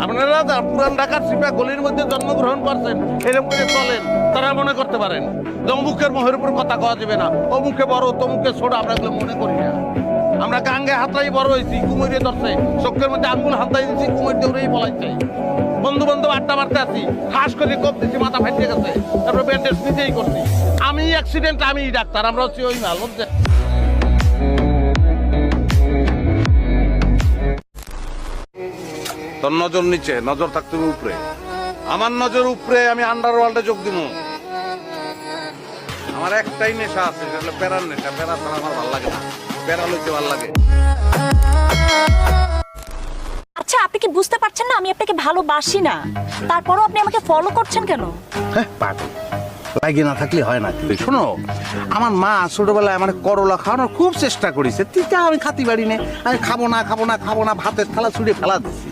আপনারা পুরান ঢাকার সিপা গলির মধ্যে জন্মগ্রহণ করছেন, এরকম করে চলেন, তারা মনে করতে পারেন যে অমুকের মুখের উপর কথা কওয়া যাবে না, অমুকে বড় তমুকে ছোট, আমরা এগুলো মনে করি না। আমরা গাঙ্গে হাতলাই বড় হয়েছি, কুমিরে ধরছে, চোখের মধ্যে আঙ্গুল হাতাই দিচ্ছি, কুমির দৌড়েই বলাইছে। বন্ধু বান্ধব আড্ডা মারতে আছি, ঠাস করে কোপ দিচ্ছি, মাথা ফাটিয়ে গেছে, তারপর ব্যান্ডেজ নিজেই করছি। আমি অ্যাক্সিডেন্ট, আমি ডাক্তার, আমরা হচ্ছি ওই মাল। তোর নজর নিচে, নজর থাকতে হবে উপরে। আমার নজর উপরে, আমি আন্ডারওয়ার্ল্ডে যোগ দিব। আমার একটাই নেশা আছে, সেটা হলো প্যারার নেশা। প্যারা ছাড়া আমার ভালো লাগে না, প্যারা লইতে ভালো লাগে। আচ্ছা, আপনি কি বুঝতে পারছেন না আমি আপনাকে ভালোবাসি না? তারপরও আপনি আমাকে ফলো করছেন কেন? হ্যাঁ পাগল, লাগে না থাকলে হয় না। শোনো, আমার মা ছোটবেলায় আমার করলা খাওয়ানোর খুব চেষ্টা করেছে, তিতা আমি খাতি পারি না। আমি খাবো না, ভাতের থালা ছুঁড়ে ফেলা দিচ্ছি।